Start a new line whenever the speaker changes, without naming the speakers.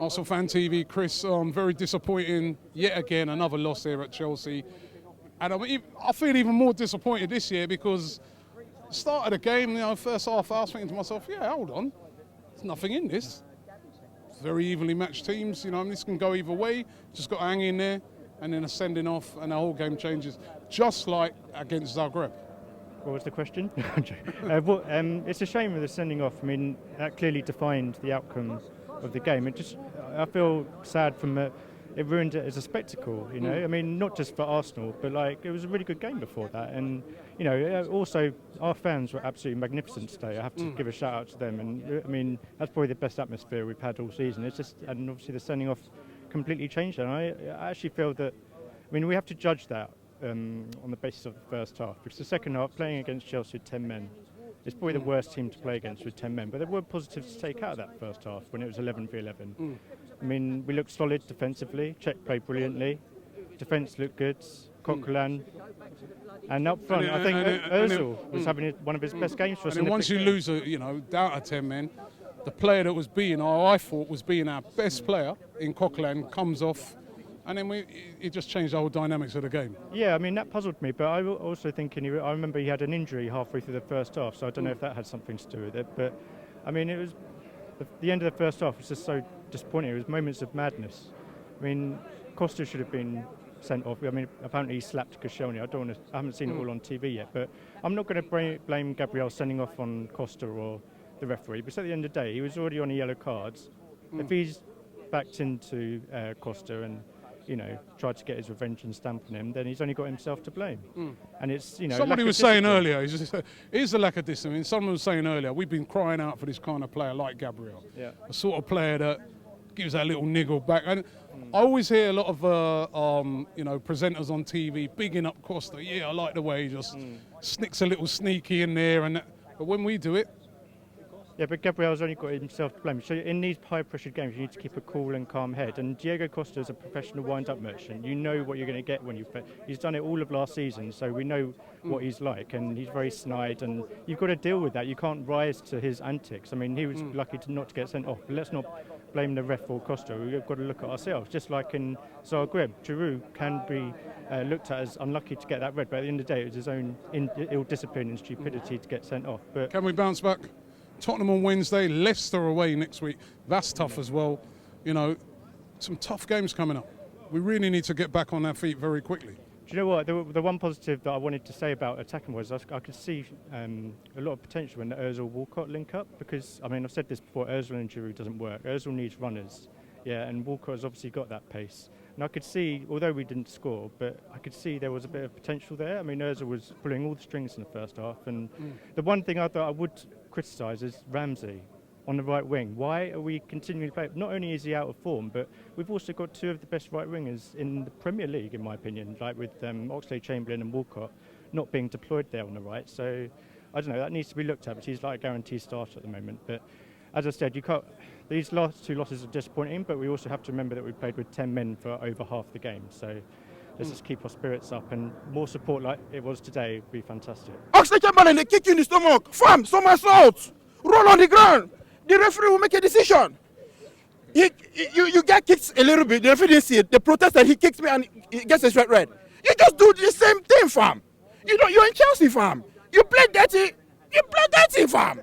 Arsenal Fan TV, Chris. Very disappointing. Yet again, another loss here at Chelsea. And I feel even more disappointed this year because start of the game, first half, I was thinking to myself, yeah, hold on, there's nothing in this. It's very evenly matched teams, this can go either way. Just got to hang in there, and then a sending off, and the whole game changes, just like against Zagreb.
What was the question? It's a shame with the sending off. I mean, that clearly defined the outcome of the game. I feel sad from it ruined it as a spectacle, I mean, not just for Arsenal, but it was a really good game before that. And, also our fans were absolutely magnificent today. I have to give a shout out to them. And I mean, that's probably the best atmosphere we've had all season. And obviously the sending off completely changed that. And I actually feel that, we have to judge that on the basis of the first half, because the second half, playing against Chelsea with 10 men, it's probably the worst team to play against with 10 men, but there were positives to take out of that first half when it was 11 v 11. I mean, we looked solid defensively. Czech played brilliantly. Defence looked good. Coquelin. And up front, I think Ozil was having one of his best games for us.
And once you lose, down to 10 men, the player that was I thought was being our best player in Coquelin comes off. And then it just changed the whole dynamics of the game.
Yeah, I mean, that puzzled me. But I was also thinking, I remember he had an injury halfway through the first half, so I don't know if that had something to do with it. But, I mean, it was the end of the first half was just so disappointing. It was moments of madness. I mean, Costa should have been sent off. I mean, apparently he slapped Koscielny. I haven't seen it all on TV yet. But I'm not going to blame Gabriel sending off on Costa or the referee. Because at the end of the day, he was already on a yellow card. If he's backed into Costa and tried to get his revenge and stamp on him, then he's only got himself to blame. And it's,
somebody was saying earlier, here's the lack of discipline. Someone was saying earlier, we've been crying out for this kind of player like Gabriel.
Yeah.
A sort of player that gives that little niggle back. And I always hear a lot of, presenters on TV bigging up Costa. Yeah, I like the way he just snicks a little sneaky in there. But when we do it,
yeah, but Gabriel's only got himself to blame. So in these high-pressured games, you need to keep a cool and calm head. And Diego Costa is a professional wind-up merchant. You know what you're going to get when you play. He's done it all of last season, so we know what he's like. And he's very snide, and you've got to deal with that. You can't rise to his antics. I mean, he was lucky not to get sent off. But let's not blame the ref or Costa. We've got to look at ourselves. Just like in Zagreb, Giroud can be looked at as unlucky to get that red. But at the end of the day, it was his own ill-discipline and stupidity to get sent off. But
can we bounce back? Tottenham on Wednesday, Leicester away next week. That's tough as well. Some tough games coming up. We really need to get back on our feet very quickly.
Do you know what? The one positive that I wanted to say about attacking was I could see a lot of potential in the Ozil-Walcott link-up because, I mean, I've said this before, Ozil and Giroud doesn't work. Ozil needs runners, and Walcott has obviously got that pace. And I could see, although we didn't score, but I could see there was a bit of potential there. I mean, Ozil was pulling all the strings in the first half. And the one thing I thought I would criticise is Ramsey on the right wing. Why are we continuing to play? Not only is he out of form, but we've also got two of the best right wingers in the Premier League, in my opinion, like with Oxlade-Chamberlain and Walcott not being deployed there on the right. So, I don't know, that needs to be looked at, but he's like a guaranteed starter at the moment. But as I said, these last two losses are disappointing, but we also have to remember that we played with 10 men for over half the game. So let's just keep our spirits up, and more support like it was today would be fantastic.
Oxlade-Chamberlain, they kick you in the stomach. Fam, somersault. Roll on the ground. The referee will make a decision. You get kicked a little bit. The referee didn't see it. The protester, he kicks me and he gets a straight red. You just do the same thing, fam. You're in Chelsea, fam. You play dirty. You play dirty, fam.